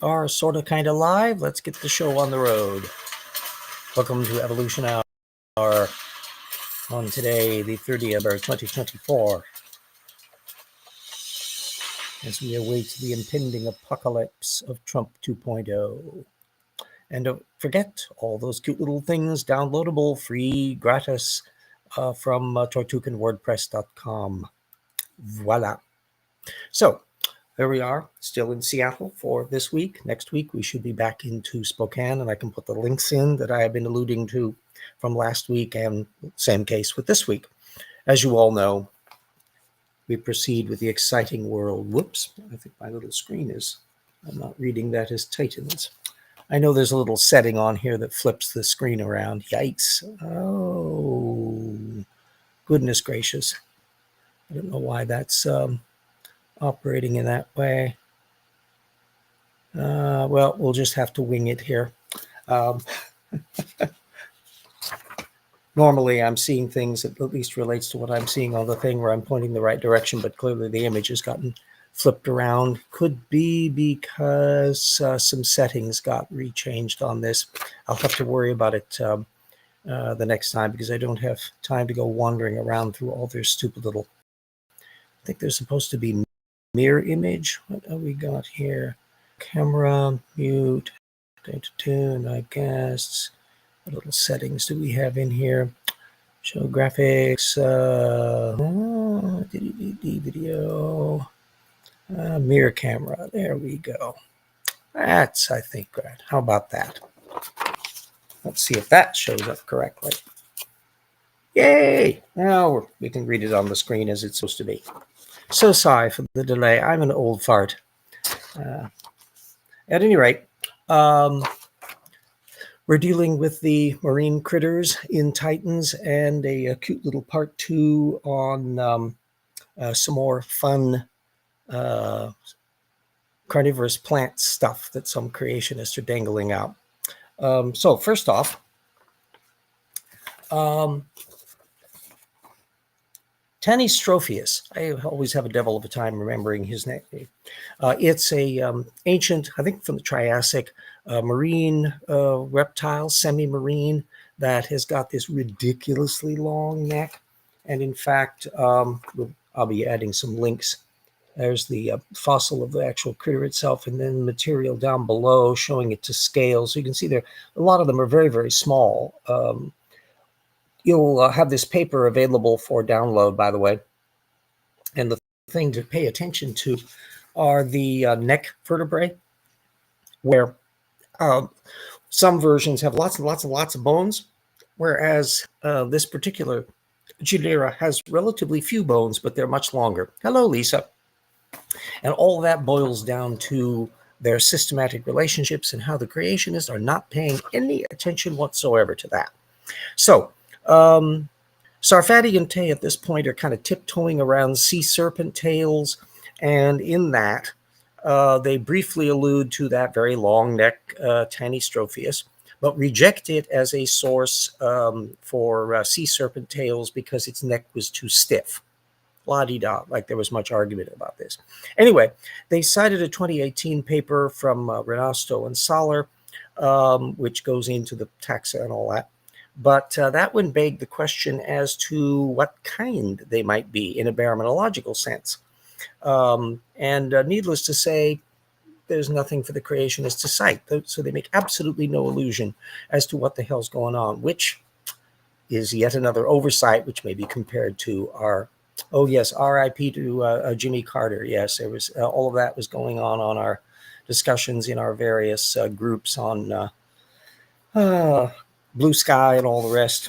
are sort of kind of live. Let's get the show on the road. Welcome to Evolution Hour on today, the 30th of 2024, as we await the impending apocalypse of Trump 2.0. And don't forget all those cute little things, downloadable, free, gratis, from tortuganwordpress.com. Voila. So, there we are, still in Seattle for this week. Next week, we should be back into Spokane, and I can put the links in that I have been alluding to from last week, and same case with this week. As you all know, we proceed with the exciting world. Whoops, I think my little screen is, I'm not reading that as tightens. I know there's a little setting on here that flips the screen around. Yikes. Oh, goodness gracious. I don't know why that's operating in that way. Well, we'll just have to wing it here. Normally, I'm seeing things that at least relates to what I'm seeing on the thing where I'm pointing the right direction, but clearly the image has gotten flipped around. Could be because some settings got rechanged on this. I'll have to worry about it the next time because I don't have time to go wandering around through all their stupid little... I think there's supposed to be mirror image. What have we got here? Camera, mute, data tune, I guess. What little settings do we have in here? Show graphics, video, mirror camera. There we go. That's, I think, good. How about that? Let's see if that shows up correctly. Yay! Now we can read it on the screen as it's supposed to be. So sorry for the delay. I'm an old fart. At any rate, we're dealing with the marine critters in Titans and a cute little part 2 on some more fun carnivorous plant stuff that some creationists are dangling out. So first off, Tanystropheus. I always have a devil of a time remembering his name. It's a ancient, I think from the Triassic, marine reptile, semi-marine, that has got this ridiculously long neck. And in fact, I'll be adding some links. There's the fossil of the actual critter itself, and then material down below showing it to scale. So you can see there, a lot of them are very, very small. You'll have this paper available for download, by the way. And the thing to pay attention to are the neck vertebrae, where some versions have lots and lots and lots of bones, whereas this particular Genera has relatively few bones, but they're much longer. Hello, Lisa. And all that boils down to their systematic relationships and how the creationists are not paying any attention whatsoever to that. So, Sarfati and Tay at this point are kind of tiptoeing around sea serpent tails, and in that, they briefly allude to that very long neck Tanystropheus, but reject it as a source for sea serpent tails because its neck was too stiff. La-di-da, like there was much argument about this. Anyway, they cited a 2018 paper from Renasto and Soler, which goes into the taxa and all that. But that one begged the question as to what kind they might be in a baraminological sense. And needless to say, there's nothing for the creationists to cite. So they make absolutely no allusion as to what the hell's going on, which is yet another oversight, which may be compared to our, oh yes, RIP to Jimmy Carter. Yes, there was all of that was going on our discussions in our various groups on Blue Sky and all the rest.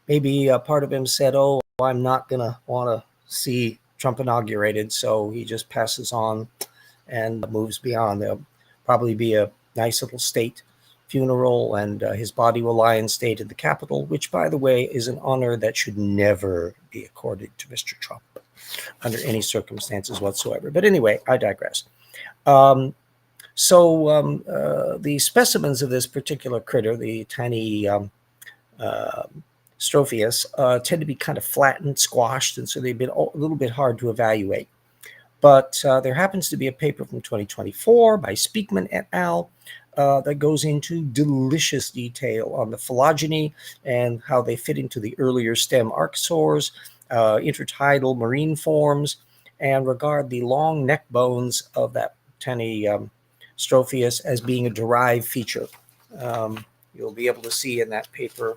Maybe a part of him said, oh, I'm not going to want to see Trump inaugurated, so he just passes on and moves beyond. There'll probably be a nice little state funeral, and his body will lie in state in the Capitol, which, by the way, is an honor that should never be accorded to Mr. Trump under any circumstances whatsoever. But anyway, I digress. So the specimens of this particular critter, the tiny Stropheus, tend to be kind of flattened, squashed, and so they've been a little bit hard to evaluate. But there happens to be a paper from 2024 by Speakman et al. That goes into delicious detail on the phylogeny and how they fit into the earlier stem archosaurs, intertidal marine forms, and regard the long neck bones of that Tanystropheus as being a derived feature. You'll be able to see in that paper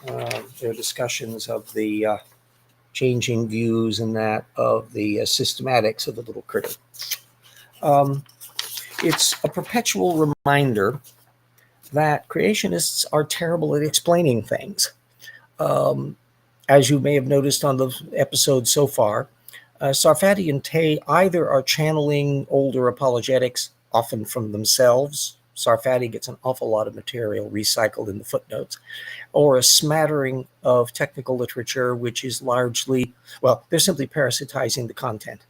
there are discussions of the changing views and that of the systematics of the little critter. It's a perpetual reminder that creationists are terrible at explaining things. As you may have noticed on the episode so far, Sarfati and Tay either are channeling older apologetics, often from themselves. Sarfati gets an awful lot of material recycled in the footnotes, or a smattering of technical literature, which is largely, well, they're simply parasitizing the content.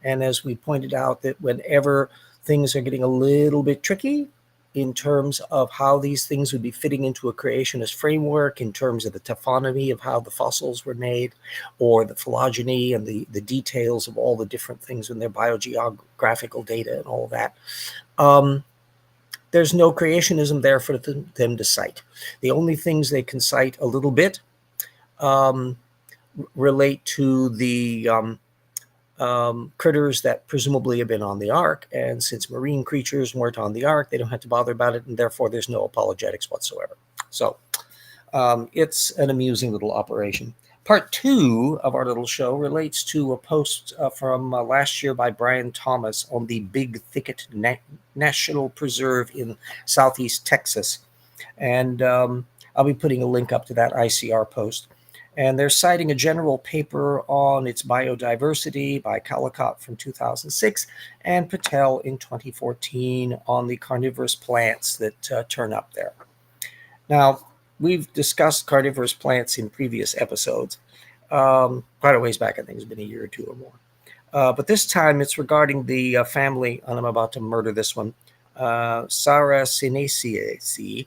And as we pointed out, that whenever things are getting a little bit tricky in terms of how these things would be fitting into a creationist framework, in terms of the taphonomy of how the fossils were made, or the phylogeny and the details of all the different things in their biogeographical data and all of that, there's no creationism there for them to cite. The only things they can cite a little bit relate to the critters that presumably have been on the ark, and since marine creatures weren't on the ark, they don't have to bother about it, and therefore there's no apologetics whatsoever. So it's an amusing little operation. Part 2 of our little show relates to a post from last year by Brian Thomas on the Big Thicket National Preserve in southeast Texas. And I'll be putting a link up to that ICR post. And they're citing a general paper on its biodiversity by Callicott from 2006 and Patel in 2014 on the carnivorous plants that turn up there. Now, we've discussed carnivorous plants in previous episodes, quite a ways back. I think it's been a year or two or more. But this time it's regarding the family, and I'm about to murder this one, Saracinaceae.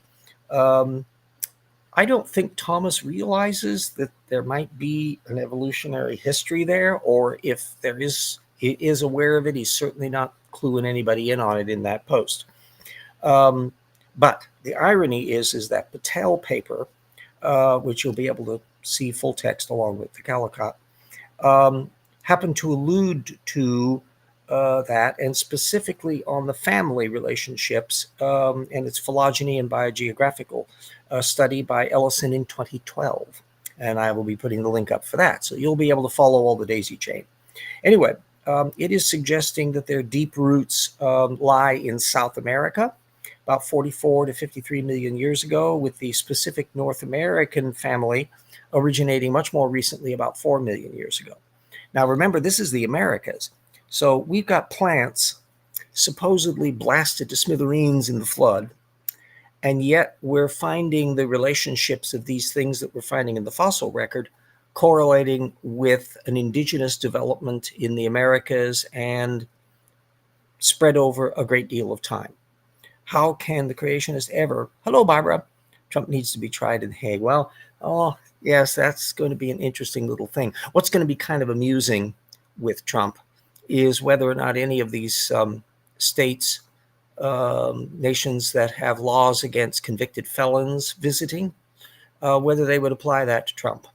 I don't think Thomas realizes that there might be an evolutionary history there, or if there is, he is aware of it. He's certainly not cluing anybody in on it in that post. But the irony is that Patel paper, which you'll be able to see full text along with the Callicott, happened to allude to that, and specifically on the family relationships and its phylogeny and biogeographical study by Ellison in 2012. And I will be putting the link up for that. So you'll be able to follow all the daisy chain. Anyway, it is suggesting that their deep roots lie in South America, about 44 to 53 million years ago, with the specific North American family originating much more recently, about 4 million years ago. Now, remember, this is the Americas. So we've got plants supposedly blasted to smithereens in the flood, and yet we're finding the relationships of these things that we're finding in the fossil record correlating with an indigenous development in the Americas and spread over a great deal of time. How can the creationist ever, hello, Barbara, Trump needs to be tried in The Hague? Well, oh, yes, that's going to be an interesting little thing. What's going to be kind of amusing with Trump is whether or not any of these states, nations that have laws against convicted felons visiting, whether they would apply that to Trump.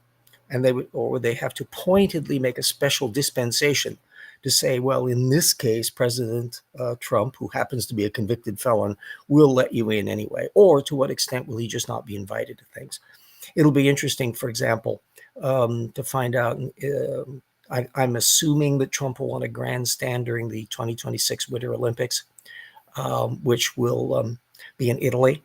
And they would, or would they have to pointedly make a special dispensation to say, well, in this case, President Trump, who happens to be a convicted felon, will let you in anyway? Or to what extent will he just not be invited to things? It'll be interesting, for example, to find out. I'm assuming that Trump will want to grandstand during the 2026 Winter Olympics, which will be in Italy,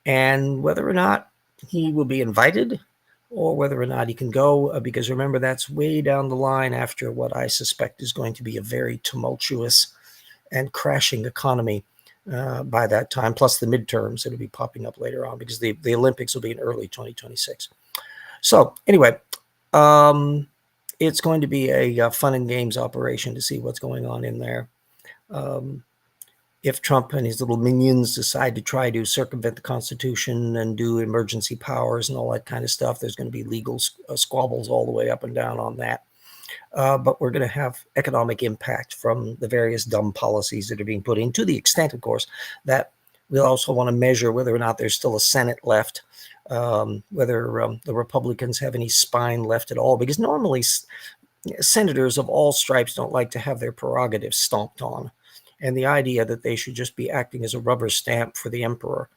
and whether or not he will be invited or whether or not he can go, because remember, that's way down the line after what I suspect is going to be a very tumultuous and crashing economy by that time, plus the midterms that will be popping up later on, because the Olympics will be in early 2026. So anyway, it's going to be a fun and games operation to see what's going on in there. If Trump and his little minions decide to try to circumvent the Constitution and do emergency powers and all that kind of stuff, there's going to be legal squabbles all the way up and down on that. but we're going to have economic impact from the various dumb policies that are being put in, to the extent, of course, that we'll also want to measure whether or not there's still a Senate left, whether the Republicans have any spine left at all, because normally senators of all stripes don't like to have their prerogatives stomped on. And the idea that they should just be acting as a rubber stamp for the emperor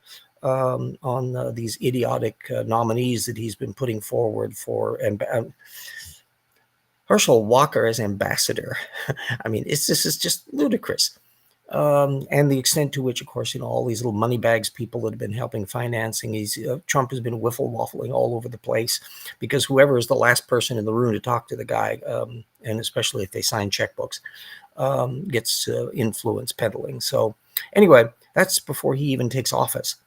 on these idiotic nominees that he's been putting forward for Herschel Walker as ambassador. I mean, this is just ludicrous. And the extent to which, of course, all these little money bags people that have been helping financing, Trump has been waffling all over the place, because whoever is the last person in the room to talk to the guy, and especially if they sign checkbooks, gets influence peddling. So anyway, that's before he even takes office.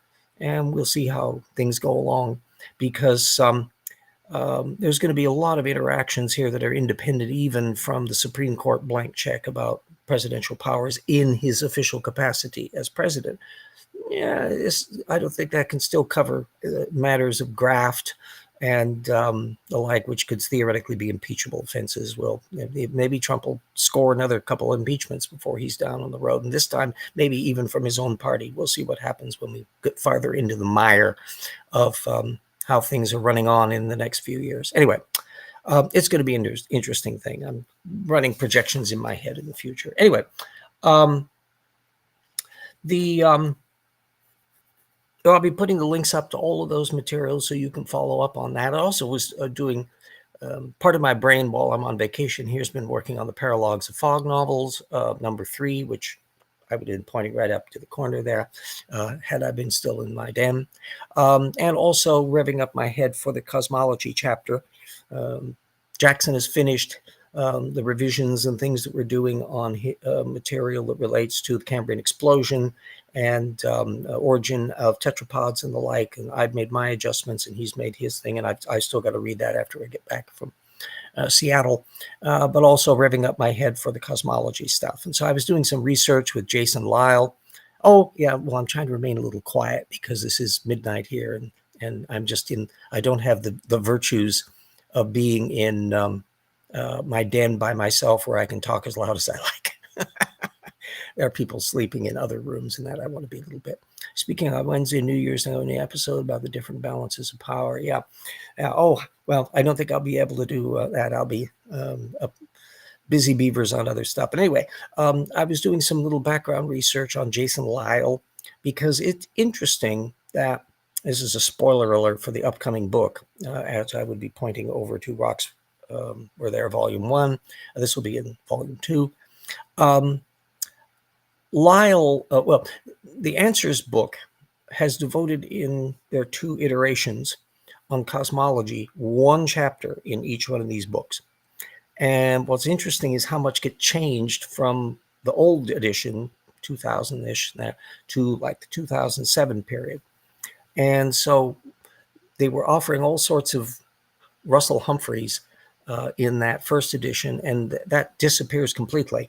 And we'll see how things go along, because there's going to be a lot of interactions here that are independent even from the Supreme Court blank check about presidential powers in his official capacity as president. Yeah, I don't think that can still cover matters of graft and the like, which could theoretically be impeachable offenses. Well, maybe Trump will score another couple of impeachments before he's down on the road, and this time maybe even from his own party. We'll see what happens when we get farther into the mire of how things are running on in the next few years. Anyway, it's going to be an interesting thing. I'm running projections in my head in the future. Anyway, I'll be putting the links up to all of those materials so you can follow up on that. I also was doing part of my brain while I'm on vacation here has been working on the Paralogues of Fog novels, number 3, which I would have been pointing right up to the corner there, had I been still in my den. And also revving up my head for the cosmology chapter. Jackson has finished the revisions and things that we're doing on material that relates to the Cambrian explosion and origin of tetrapods and the like. And I've made my adjustments and he's made his thing. And I still got to read that after I get back from Seattle, but also revving up my head for the cosmology stuff. And so I was doing some research with Jason Lyle. Oh, yeah, well, I'm trying to remain a little quiet because this is midnight here. And I'm just I don't have the virtues of being in my den by myself where I can talk as loud as I like. There are people sleeping in other rooms and that I want to be a little bit. Speaking of Wednesday, New Year's, in the episode about the different balances of power. Yeah. Oh, well, I don't think I'll be able to do that. I'll be busy beavers on other stuff. But anyway, I was doing some little background research on Jason Lyle because it's interesting that this is a spoiler alert for the upcoming book, as I would be pointing over to Rocks Were There, Volume 1. This will be in Volume 2. Lyle, the Answers book has devoted in their 2 iterations on cosmology 1 chapter in each one of these books. And what's interesting is how much get changed from the old edition, 2000-ish, to like the 2007 period. And so they were offering all sorts of Russell Humphreys in that first edition, and that disappears completely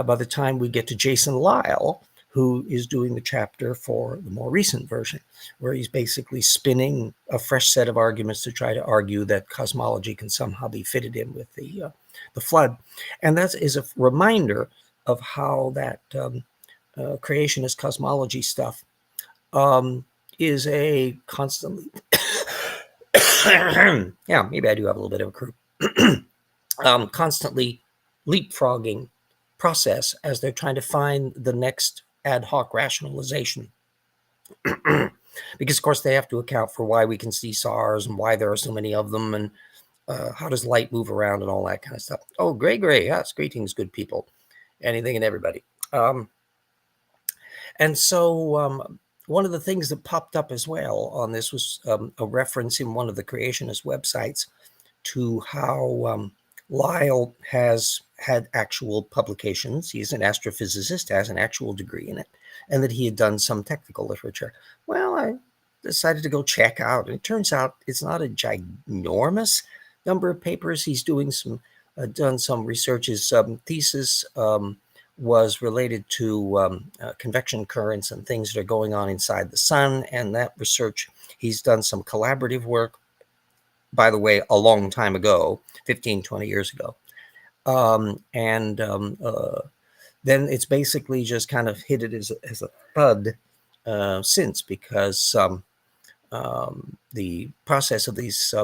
by the time we get to Jason Lyle, who is doing the chapter for the more recent version, where he's basically spinning a fresh set of arguments to try to argue that cosmology can somehow be fitted in with the flood. And that is a reminder of how that creationist cosmology stuff is a constantly yeah, maybe I do have a little bit of a croup. Constantly leapfrogging process as they're trying to find the next ad hoc rationalization. Because, of course, they have to account for why we can see stars and why there are so many of them and how does light move around and all that kind of stuff. Oh, Gray, yes, greetings, good people. Anything and everybody. And so one of the things that popped up as well on this was a reference in one of the creationist websites to how Lyle has had actual publications. He's an astrophysicist, has an actual degree in it, and that he had done some technical literature. Well, I decided to go check out, and it turns out it's not a ginormous number of papers. He's doing done some research. His thesis was related to convection currents and things that are going on inside the sun, and that research, he's done some collaborative work, by the way, a long time ago, 15, 20 years ago, And then it's basically just kind of hit it as a thud since, because the process of these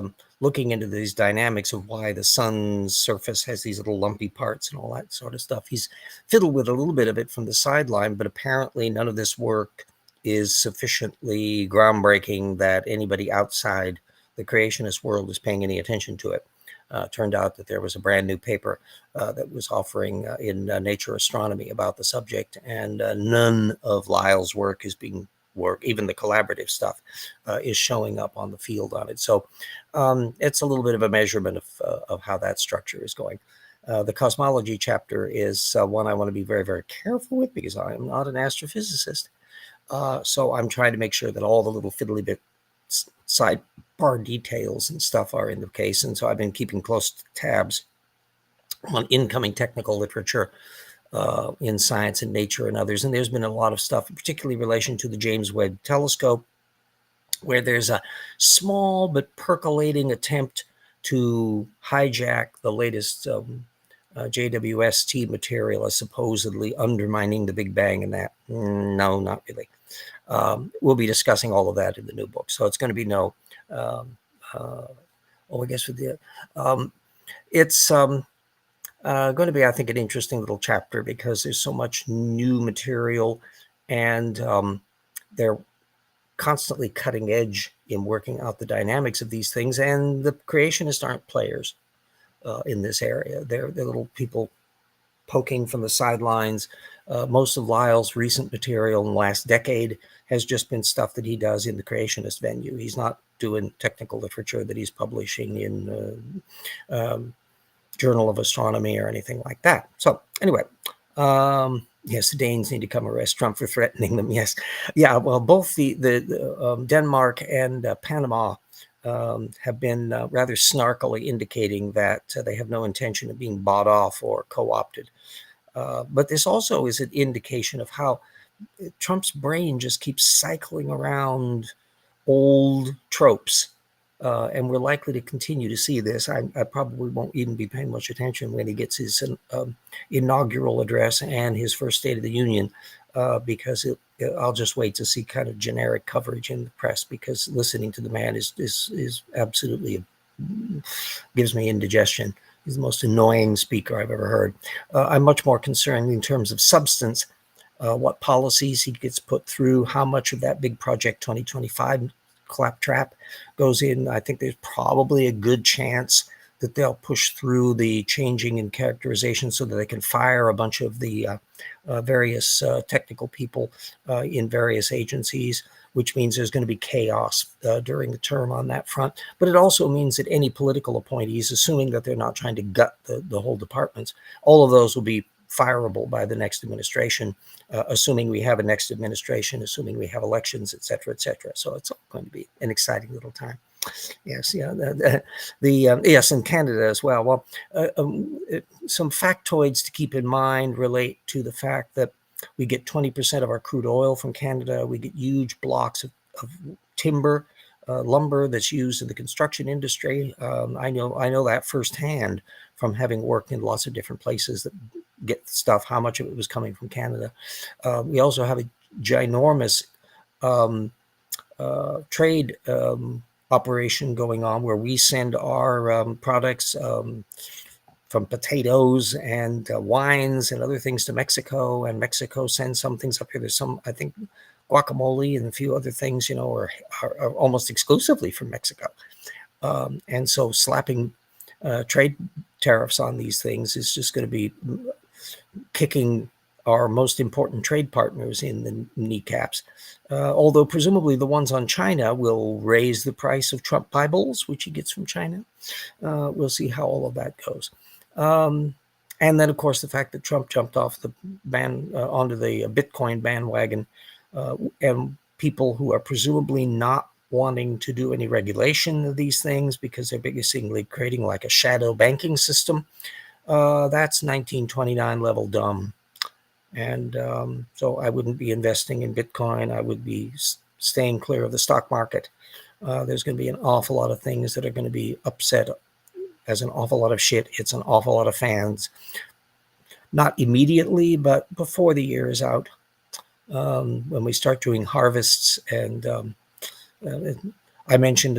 looking into these dynamics of why the sun's surface has these little lumpy parts and all that sort of stuff. He's fiddled with a little bit of it from the sideline, but apparently none of this work is sufficiently groundbreaking that anybody outside the creationist world is paying any attention to it. Turned out that there was a brand new paper that was offering in Nature Astronomy about the subject, and none of Lyell's work is being even the collaborative stuff is showing up on the field on it. So it's a little bit of a measurement of how that structure is going. The cosmology chapter is one I want to be very, very careful with, because I am not an astrophysicist. So I'm trying to make sure that all the little fiddly bit sidebar details and stuff are in the case. And so I've been keeping close tabs on incoming technical literature in science and nature and others. And there's been a lot of stuff, particularly in relation to the James Webb Telescope, where there's a small but percolating attempt to hijack the latest JWST material as supposedly undermining the Big Bang and that. No, not really. We'll be discussing all of that in the new book. So it's going to be no, I guess with the, it's going to be, I think, an interesting little chapter, because there's so much new material, and they're constantly cutting edge in working out the dynamics of these things. And the creationists aren't players in this area. They're little people poking from the sidelines. Most of Lyell's recent material in the last decade has just been stuff that he does in the creationist venue. He's not doing technical literature that he's publishing in Journal of Astronomy or anything like that. So anyway, yes, the Danes need to come arrest Trump for threatening them. Yes. Yeah, well, both the Denmark and Panama have been rather snarkily indicating that they have no intention of being bought off or co-opted. But this also is an indication of how Trump's brain just keeps cycling around old tropes. And we're likely to continue to see this. I probably won't even be paying much attention when he gets his inaugural address and his first State of the Union, because I'll just wait to see kind of generic coverage in the press, because listening to the man is absolutely gives me indigestion. He's the most annoying speaker I've ever heard. I'm much more concerned in terms of substance, what policies he gets put through, how much of that big Project 2025 claptrap goes in. I think there's probably a good chance that they'll push through the changing in characterization so that they can fire a bunch of the various technical people in various agencies, which means there's going to be chaos during the term on that front. But it also means that any political appointees, assuming that they're not trying to gut the whole departments, all of those will be fireable by the next administration, assuming we have a next administration, assuming we have elections, et cetera, et cetera. So it's going to be an exciting little time. Yes, yeah, yes, in Canada as well. Well, some factoids to keep in mind relate to the fact that we get 20% of our crude oil from Canada. We get huge blocks of timber, lumber that's used in the construction industry. I know that firsthand from having worked in lots of different places that get stuff, how much of it was coming from Canada. We also have a ginormous trade operation going on, where we send our products from potatoes and wines and other things to Mexico, and Mexico sends some things up here. There's some, I think, guacamole and a few other things, are almost exclusively from Mexico. And so slapping trade tariffs on these things is just going to be kicking our most important trade partners in the kneecaps. Although presumably the ones on China will raise the price of Trump Bibles, which he gets from China. We'll see how all of that goes. And then, of course, the fact that Trump jumped off the onto the Bitcoin bandwagon, and people who are presumably not wanting to do any regulation of these things because they're basically creating like a shadow banking system. That's 1929 level dumb. And so I wouldn't be investing in Bitcoin. I would be staying clear of the stock market. There's going to be an awful lot of things that are going to be upset as an awful lot of shit. It's an awful lot of fans. Not immediately, but before the year is out, when we start doing harvests. And I mentioned,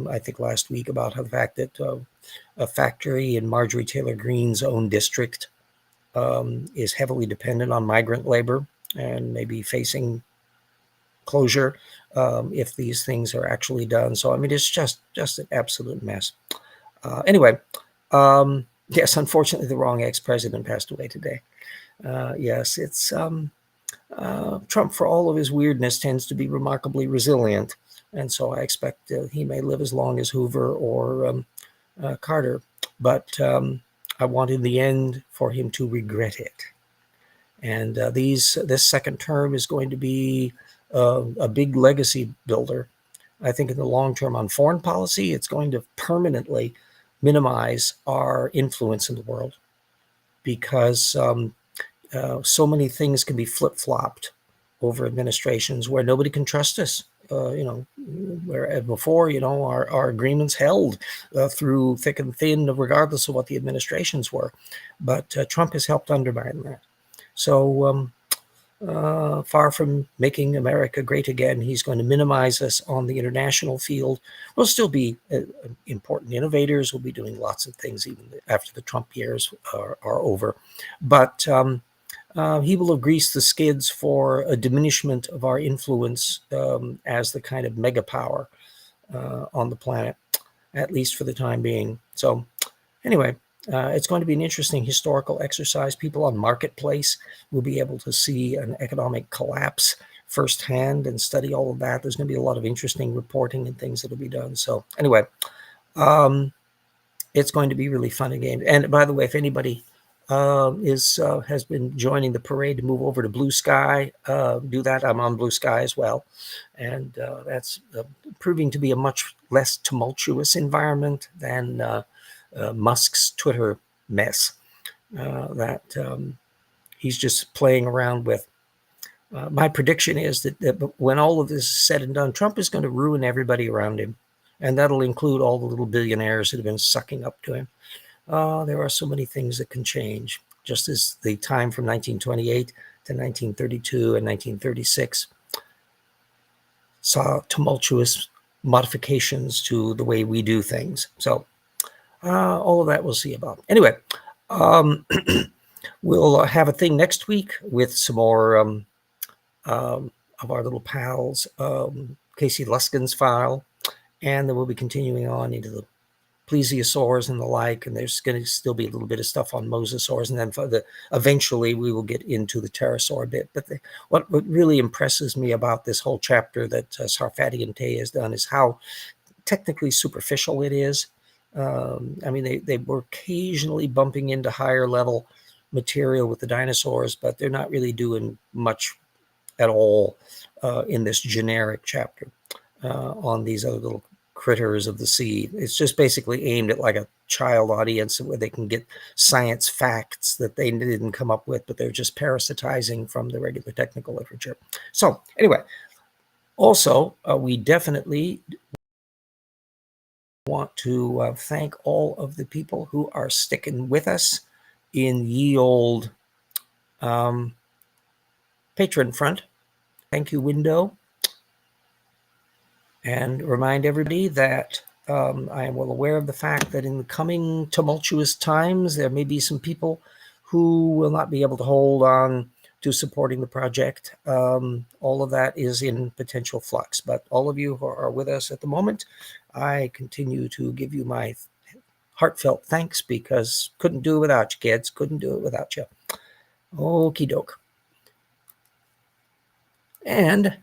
I think last week, about how the fact that a factory in Marjorie Taylor Greene's own district is heavily dependent on migrant labor and maybe facing closure if these things are actually done. So, I mean, it's just an absolute mess. Anyway, yes, unfortunately, the wrong ex-president passed away today. Yes, it's Trump, for all of his weirdness, tends to be remarkably resilient. And so I expect he may live as long as Hoover or Carter. But I want in the end for him to regret it. And this second term is going to be a big legacy builder. I think in the long term on foreign policy, it's going to permanently minimize our influence in the world, because so many things can be flip-flopped over administrations where nobody can trust us. Where before, our agreements held through thick and thin, regardless of what the administrations were. But Trump has helped undermine that. So far from making America great again, he's going to minimize us on the international field. We'll still be important innovators. We'll be doing lots of things even after the Trump years are over. But he will have greased the skids for a diminishment of our influence as the kind of mega power on the planet, at least for the time being. So anyway, it's going to be an interesting historical exercise. People on Marketplace will be able to see an economic collapse firsthand and study all of that. There's going to be a lot of interesting reporting and things that will be done. So anyway, it's going to be really fun and games. And by the way, if anybody has been joining the parade to move over to Blue Sky, do that. I'm on Blue Sky as well. And that's proving to be a much less tumultuous environment than Musk's Twitter mess that he's just playing around with. My prediction is that when all of this is said and done, Trump is going to ruin everybody around him. And that'll include all the little billionaires that have been sucking up to him. There are so many things that can change, just as the time from 1928 to 1932 and 1936 saw tumultuous modifications to the way we do things. So all of that we'll see about. Anyway, we'll have a thing next week with some more of our little pals, Casey Luskin's file, and then we'll be continuing on into the plesiosaurs and the like, and there's going to still be a little bit of stuff on mosasaurs, and then eventually we will get into the pterosaur bit. But what really impresses me about this whole chapter that Sarfati and Tay has done is how technically superficial it is. I mean, they were occasionally bumping into higher level material with the dinosaurs, but they're not really doing much at all in this generic chapter on these other little critters of the sea. It's just basically aimed at like a child audience where they can get science facts that they didn't come up with, but they're just parasitizing from the regular technical literature. So anyway, also, we definitely want to thank all of the people who are sticking with us in ye old patron front. Thank you, window. And remind everybody that I am well aware of the fact that in the coming tumultuous times, there may be some people who will not be able to hold on to supporting the project. All of that is in potential flux. But all of you who are with us at the moment, I continue to give you my heartfelt thanks, because couldn't do it without you, kids. Couldn't do it without you. Okie doke. And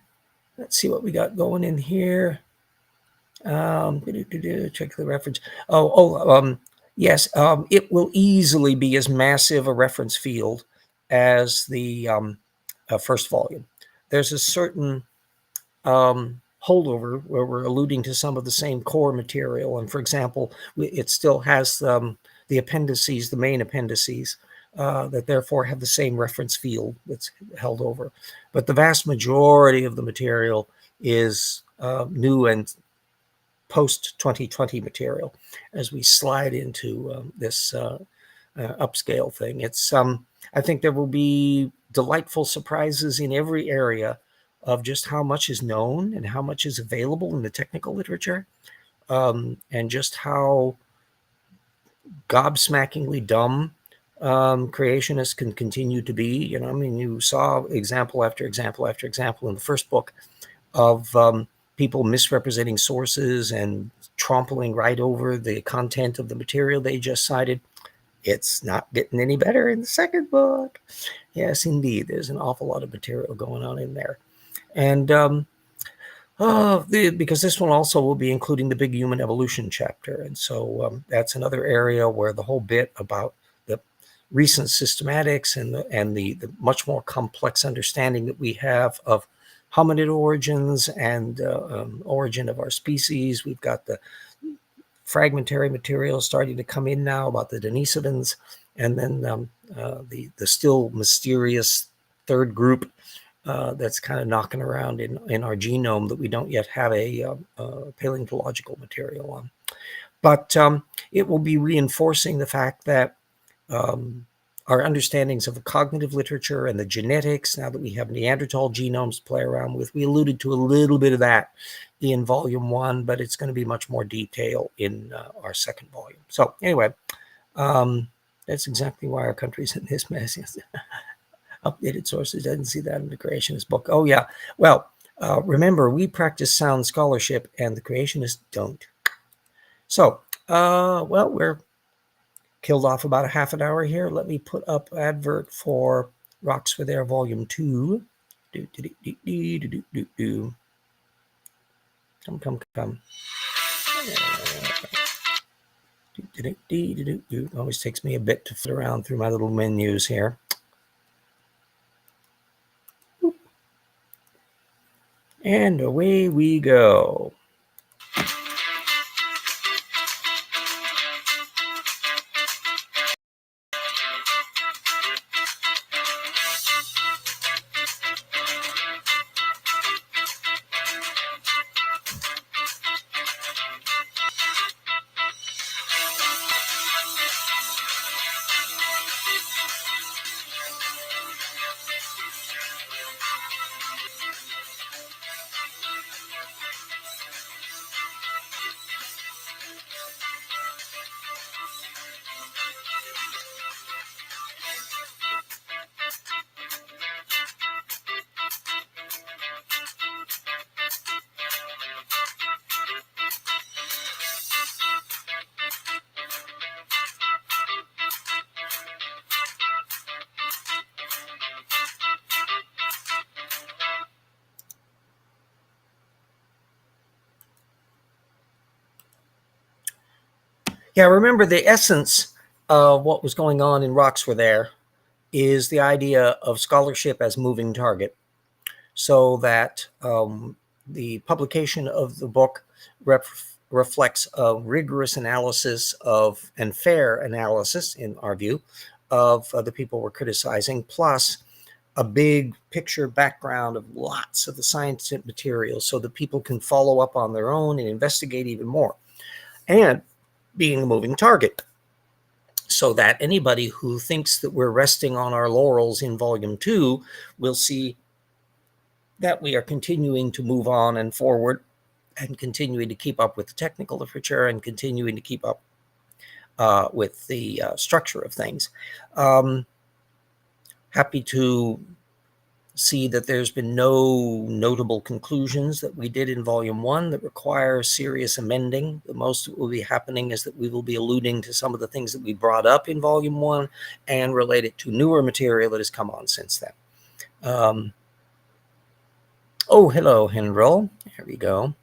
let's see what we got going in here. Check the reference. Yes, it will easily be as massive a reference field as the first volume. There's a certain holdover where we're alluding to some of the same core material. And for example, it still has the appendices, the main appendices, that therefore have the same reference field that's held over. But the vast majority of the material is new and post-2020 material as we slide into this upscale thing. It's I think there will be delightful surprises in every area of just how much is known and how much is available in the technical literature, and just how gobsmackingly dumb creationists can continue to be. You know, I mean, you saw example after example after example in the first book of people misrepresenting sources and trampling right over the content of the material they just cited. It's not getting any better in the second book. Yes, indeed. There's an awful lot of material going on in there. And because this one also will be including the big human evolution chapter. And so that's another area where the whole bit about the recent systematics and the much more complex understanding that we have of hominid origins and origin of our species. We've got the fragmentary material starting to come in now about the Denisovans, and then the still mysterious third group that's kind of knocking around in our genome that we don't yet have a paleontological material on. But it will be reinforcing the fact that our understandings of the cognitive literature and the genetics, now that we have Neanderthal genomes to play around with, we alluded to a little bit of that in volume 1, but it's going to be much more detail in our second volume. So anyway, that's exactly why our country's in this mess. Updated sources, didn't see that in the creationist book. Oh yeah, well, remember, we practice sound scholarship and the creationists don't. So, well, we're killed off about a half an hour here. Let me put up advert for Rocks Were There Volume 2. Come. Always takes me a bit to fit around through my little menus here. And away we go. Yeah, remember the essence of what was going on in Rocks Were There is the idea of scholarship as moving target, so that the publication of the book reflects a rigorous analysis of, and fair analysis, in our view, of the people we're criticizing, plus a big picture background of lots of the scientific material so that people can follow up on their own and investigate even more. And being a moving target, so that anybody who thinks that we're resting on our laurels in Volume 2 will see that we are continuing to move on and forward and continuing to keep up with the technical literature and continuing to keep up with the structure of things. Happy to see that there's been no notable conclusions that we did in Volume 1 that require serious amending. The most that will be happening is that we will be alluding to some of the things that we brought up in Volume 1 and relate it to newer material that has come on since then. Oh, hello, Hendrel. There we go.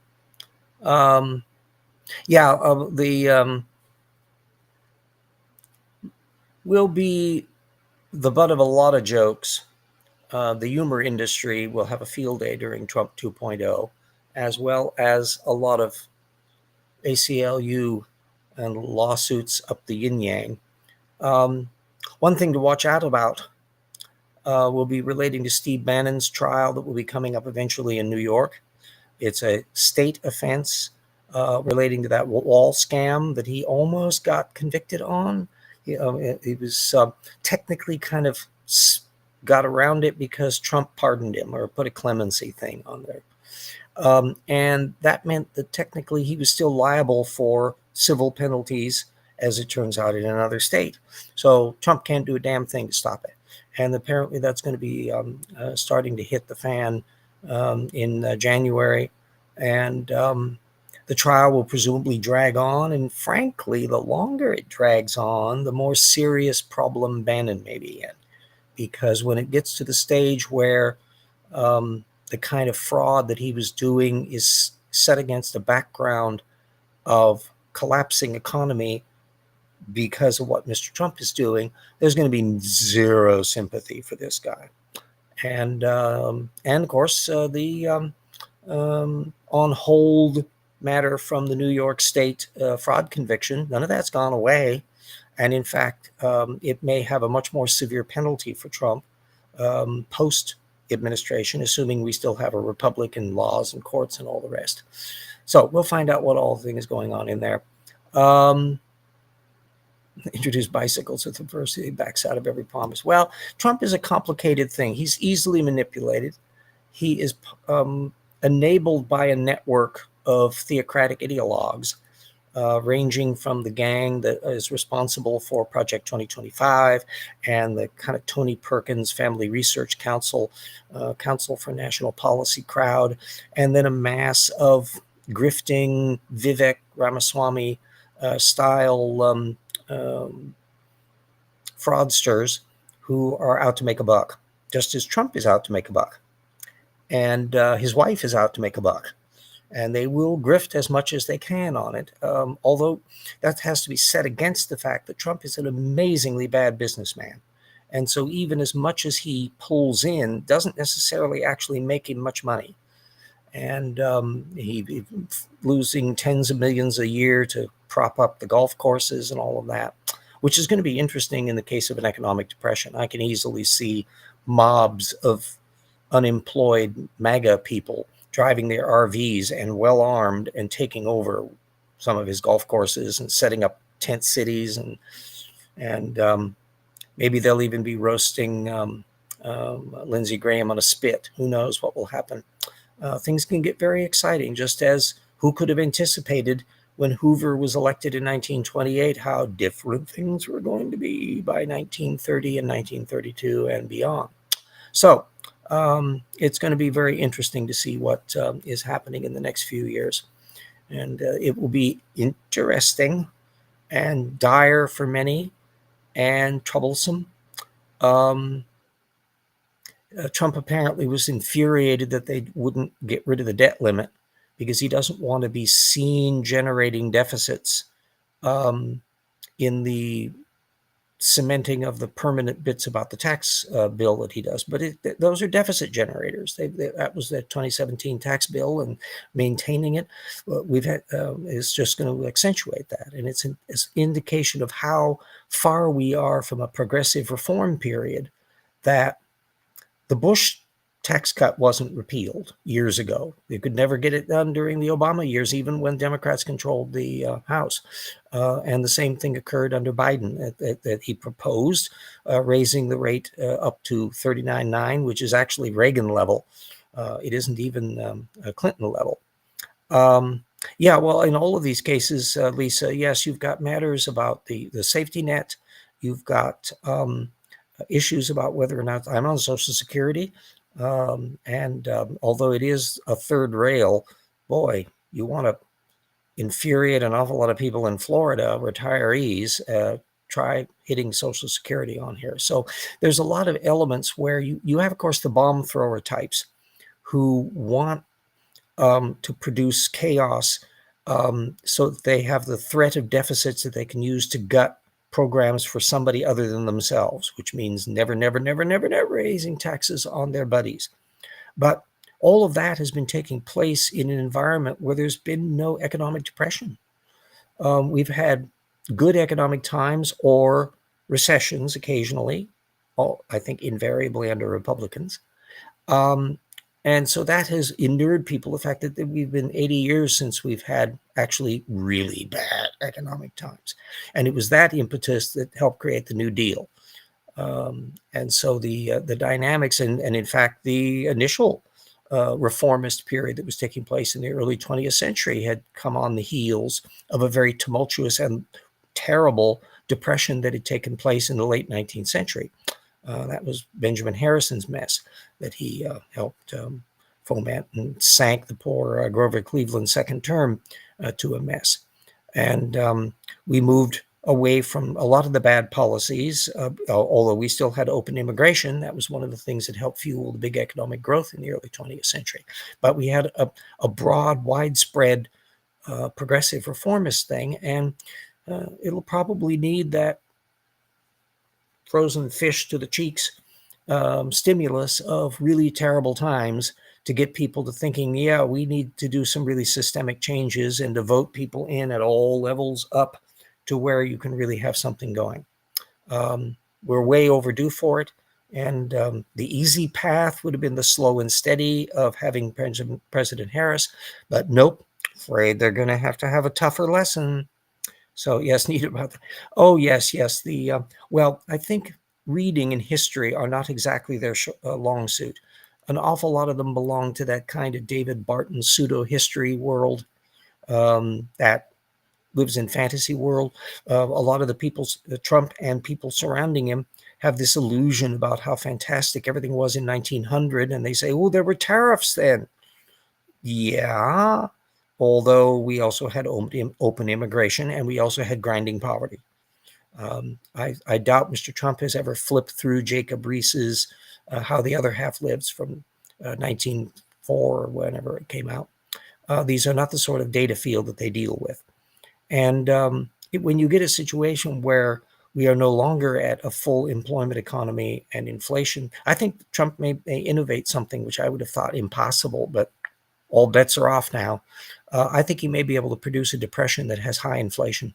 Will be the butt of a lot of jokes. The humor industry will have a field day during Trump 2.0, as well as a lot of ACLU and lawsuits up the yin-yang. One thing to watch out about will be relating to Steve Bannon's trial that will be coming up eventually in New York. It's a state offense relating to that wall scam that he almost got convicted on. He was technically kind of got around it because Trump pardoned him or put a clemency thing on there. And that meant that technically he was still liable for civil penalties, as it turns out, in another state. So Trump can't do a damn thing to stop it. And apparently that's going to be starting to hit the fan in January. And the trial will presumably drag on. And frankly, the longer it drags on, the more serious problem Bannon may be in. Because when it gets to the stage where the kind of fraud that he was doing is set against a background of collapsing economy because of what Mr. Trump is doing, there's going to be zero sympathy for this guy. And of course, the on hold matter from the New York State fraud conviction, none of that's gone away. And in fact, it may have a much more severe penalty for Trump post administration, assuming we still have a Republican laws and courts and all the rest. So we'll find out what all the thing is going on in there. Introduce bicycles with adversity, backs out of every promise. Well, Trump is a complicated thing. He's easily manipulated. He is enabled by a network of theocratic ideologues, ranging from the gang that is responsible for Project 2025 and the kind of Tony Perkins Family Research Council, Council for National Policy crowd, and then a mass of grifting Vivek Ramaswamy style fraudsters who are out to make a buck, just as Trump is out to make a buck. And his wife is out to make a buck. And they will grift as much as they can on it, although that has to be set against the fact that Trump is an amazingly bad businessman. And so even as much as he pulls in doesn't necessarily actually make him much money. And he losing tens of millions a year to prop up the golf courses and all of that, which is going to be interesting in the case of an economic depression. I can easily see mobs of unemployed MAGA people driving their RVs and well armed and taking over some of his golf courses and setting up tent cities, and maybe they'll even be roasting Lindsey Graham on a spit. Who knows what will happen? Things can get very exciting, just as who could have anticipated when Hoover was elected in 1928 how different things were going to be by 1930 and 1932 and beyond. So it's going to be very interesting to see what is happening in the next few years. And it will be interesting and dire for many and troublesome. Trump apparently was infuriated that they wouldn't get rid of the debt limit because he doesn't want to be seen generating deficits in the cementing of the permanent bits about the tax bill that he does. But those are deficit generators. That was the 2017 tax bill, and maintaining it is just going to accentuate that. And it's an indication of how far we are from a progressive reform period, that the Bush tax cut wasn't repealed years ago. They could never get it done during the Obama years, even when Democrats controlled the House. And the same thing occurred under Biden, that he proposed raising the rate up to 39.9, which is actually Reagan level. It isn't even a Clinton level. Yeah, well, in all of these cases, Lisa, yes, you've got matters about the safety net. You've got issues about whether or not I'm on Social Security. And although it is a third rail, boy, you want to infuriate an awful lot of people in Florida, retirees, try hitting Social Security on here. So there's a lot of elements where you have, of course, the bomb thrower types who want to produce chaos so that they have the threat of deficits that they can use to gut programs for somebody other than themselves, which means never raising taxes on their buddies. But all of that has been taking place in an environment where there's been no economic depression. We've had good economic times or recessions occasionally, I think invariably under Republicans. And so that has inured people the fact that we've been 80 years since we've had actually really bad economic times. And it was that impetus that helped create the New Deal. And so the dynamics and in fact the initial reformist period that was taking place in the early 20th century had come on the heels of a very tumultuous and terrible depression that had taken place in the late 19th century. That was Benjamin Harrison's mess that he helped foment and sank the poor Grover Cleveland second term to a mess. And we moved away from a lot of the bad policies, although we still had open immigration. That was one of the things that helped fuel the big economic growth in the early 20th century. But we had a broad, widespread progressive reformist thing, and it'll probably need that frozen fish to the cheeks stimulus of really terrible times to get people to thinking, yeah, we need to do some really systemic changes and to vote people in at all levels up to where you can really have something going. We're way overdue for it. And the easy path would have been the slow and steady of having President Harris. But nope, afraid they're going to have a tougher lesson. So yes, need about that. Oh yes, yes. Well, I think reading and history are not exactly their long suit. An awful lot of them belong to that kind of David Barton pseudo history world that lives in fantasy world. A lot of the people, Trump and people surrounding him, have this illusion about how fantastic everything was in 1900, and they say, "Oh, there were tariffs then." Yeah, although we also had open immigration and we also had grinding poverty. I doubt Mr. Trump has ever flipped through Jacob Riis's How the Other Half Lives from 1904 or whenever it came out. These are not the sort of data field that they deal with. And when you get a situation where we are no longer at a full employment economy and inflation, I think Trump may innovate something which I would have thought impossible, but all bets are off now. I think he may be able to produce a depression that has high inflation,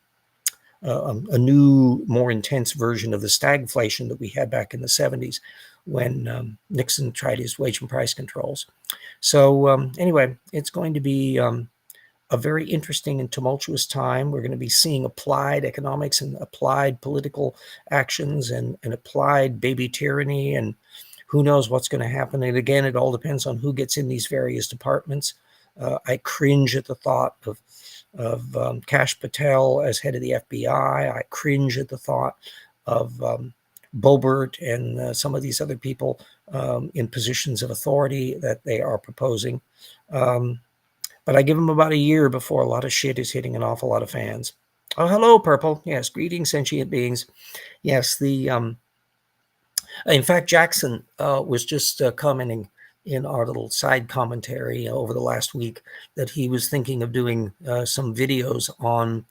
a new, more intense version of the stagflation that we had back in the 70s when Nixon tried his wage and price controls. So anyway, it's going to be a very interesting and tumultuous time. We're going to be seeing applied economics and applied political actions and applied baby tyranny, and who knows what's going to happen. And again, it all depends on who gets in these various departments. I cringe at the thought of Kash Patel as head of the FBI. I cringe at the thought of Boebert and some of these other people in positions of authority that they are proposing. But I give them about a year before a lot of shit is hitting an awful lot of fans. Oh, hello, Purple. Yes, greetings, sentient beings. Yes, in fact, Jackson was just commenting in our little side commentary over the last week that he was thinking of doing some videos on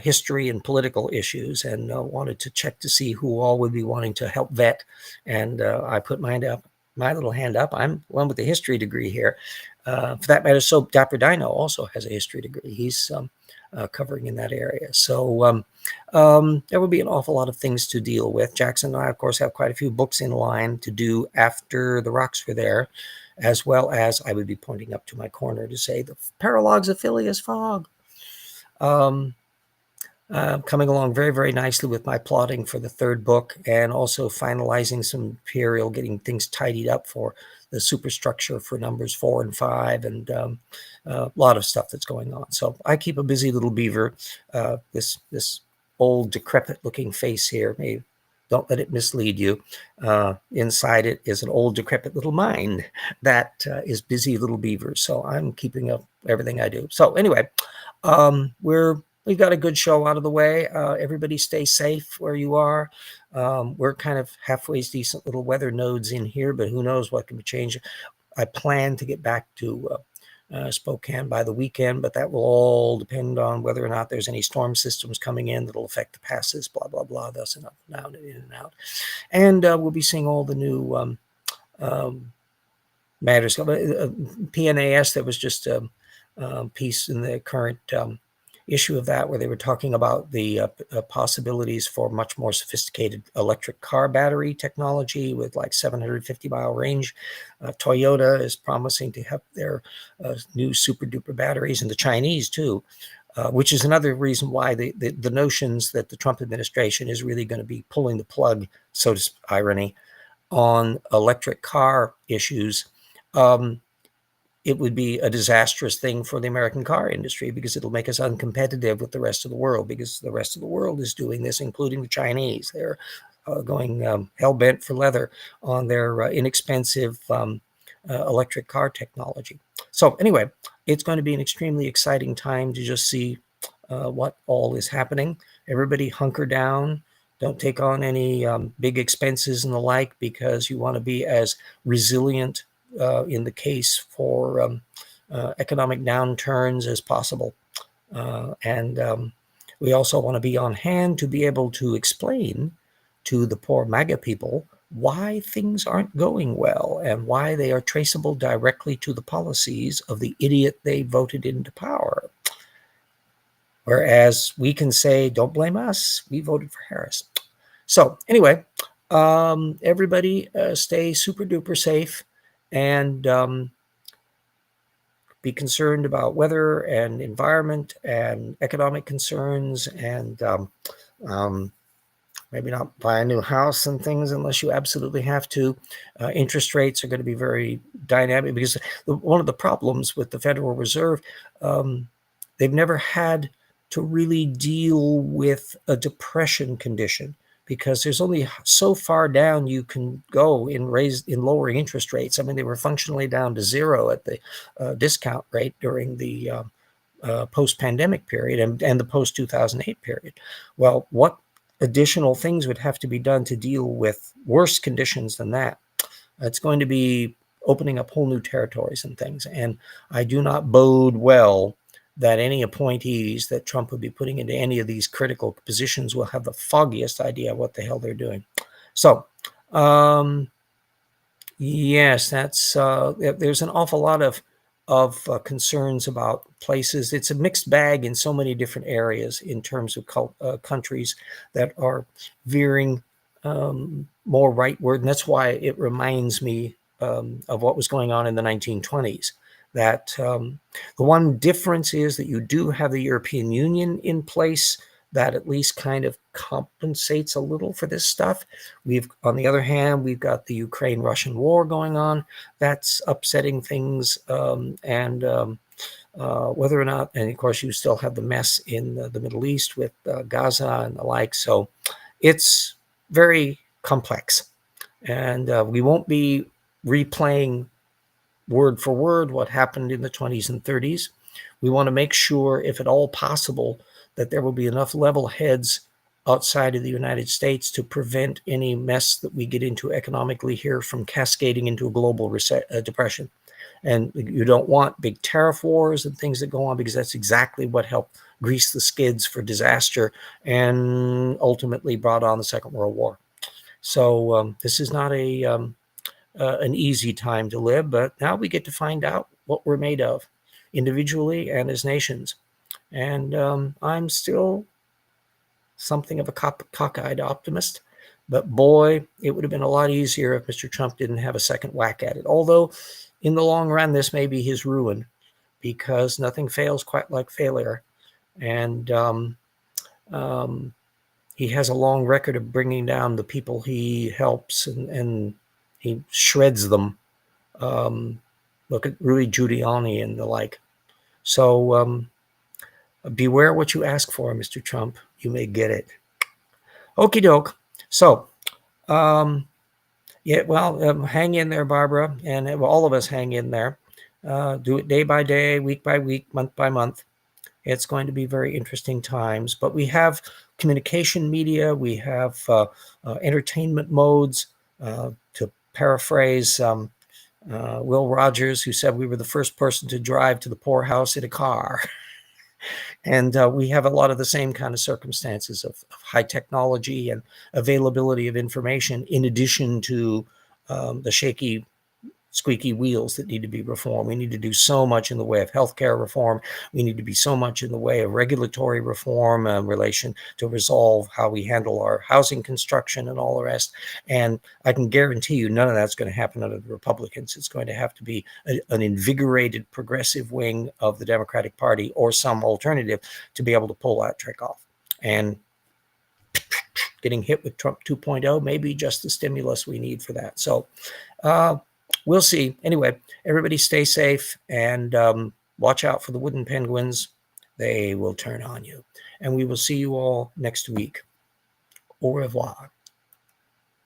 history and political issues, and wanted to check to see who all would be wanting to help vet. And I put my little hand up. I'm one with a history degree here. For that matter, so Dapper Dino also has a history degree. He's covering in that area. So there will be an awful lot of things to deal with. Jackson and I, of course, have quite a few books in line to do after the rocks were there, as well as I would be pointing up to my corner to say the Paralogs of Phileas Fogg. Coming along very, very nicely with my plotting for the third book, and also finalizing some material, getting things tidied up for the superstructure for numbers 4 and 5, and a lot of stuff that's going on. So I keep a busy little beaver. This old decrepit looking face here, don't let it mislead you. Inside it is an old decrepit little mind that is busy little beaver. So I'm keeping up everything I do. So anyway, we've got a good show out of the way. Everybody stay safe where you are. We're kind of halfway decent little weather nodes in here, but who knows what can be changed. I plan to get back to Spokane by the weekend, but that will all depend on whether or not there's any storm systems coming in that'll affect the passes, blah, blah, blah, thus and up and down and in and out. And we'll be seeing all the new matters. PNAS, there was just a piece in the current issue of that where they were talking about the possibilities for much more sophisticated electric car battery technology with like 750-mile range. Toyota is promising to have their new super duper batteries, and the Chinese too. Which is another reason why the notions that the Trump administration is really going to be pulling the plug, so to irony, on electric car issues. It would be a disastrous thing for the American car industry because it'll make us uncompetitive with the rest of the world, because the rest of the world is doing this, including the Chinese. They're going hell-bent for leather on their inexpensive electric car technology. So anyway, it's going to be an extremely exciting time to just see what all is happening. Everybody hunker down. Don't take on any big expenses and the like, because you want to be as resilient in the case for economic downturns as possible. And we also want to be on hand to be able to explain to the poor MAGA people why things aren't going well and why they are traceable directly to the policies of the idiot they voted into power. Whereas we can say, don't blame us, we voted for Harris. So anyway, everybody stay super duper safe and be concerned about weather and environment and economic concerns, and maybe not buy a new house and things unless you absolutely have to. Interest rates are going to be very dynamic because one of the problems with the Federal Reserve, they've never had to really deal with a depression condition, because there's only so far down you can go in lowering interest rates. I mean, they were functionally down to zero at the discount rate during the post-pandemic period and the post-2008 period. Well, what additional things would have to be done to deal with worse conditions than that? It's going to be opening up whole new territories and things. And I do not bode well that any appointees that Trump would be putting into any of these critical positions will have the foggiest idea what the hell they're doing. So, yes, that's there's an awful lot of concerns about places. It's a mixed bag in so many different areas in terms of countries that are veering more rightward. And that's why it reminds me of what was going on in the 1920s. That the one difference is that you do have the European Union in place that at least kind of compensates a little for this stuff. On the other hand, we've got the Ukraine-Russian war going on. That's upsetting things. Whether or not, and of course, you still have the mess in the Middle East with Gaza and the like. So it's very complex. And we won't be replaying word for word what happened in the 20s and 30s. We want to make sure, if at all possible, that there will be enough level heads outside of the United States to prevent any mess that we get into economically here from cascading into a global depression. And you don't want big tariff wars and things that go on, because that's exactly what helped grease the skids for disaster and ultimately brought on the Second World War. So this is not an easy time to live, but now we get to find out what we're made of individually and as nations. And I'm still something of a cockeyed optimist, but boy, it would have been a lot easier if Mr. Trump didn't have a second whack at it. Although in the long run, this may be his ruin, because nothing fails quite like failure. And he has a long record of bringing down the people he helps, and he shreds them. Look at Rudy Giuliani and the like. So beware what you ask for, Mr. Trump. You may get it. Okie doke. So, yeah, well, hang in there, Barbara, and all of us hang in there. Do it day by day, week by week, month by month. It's going to be very interesting times. But we have communication media. We have entertainment modes. To paraphrase Will Rogers, who said we were the first person to drive to the poorhouse in a car. And we have a lot of the same kind of circumstances of high technology and availability of information, in addition to the shaky squeaky wheels that need to be reformed. We need to do so much in the way of healthcare reform. We need to be so much in the way of regulatory reform in relation to resolve how we handle our housing construction and all the rest. And I can guarantee you none of that's going to happen under the Republicans. It's going to have to be an invigorated progressive wing of the Democratic Party or some alternative to be able to pull that trick off. And getting hit with Trump 2.0 may be just the stimulus we need for that. So we'll see. Anyway, everybody stay safe and watch out for the wooden penguins. They will turn on you. And we will see you all next week. Au revoir.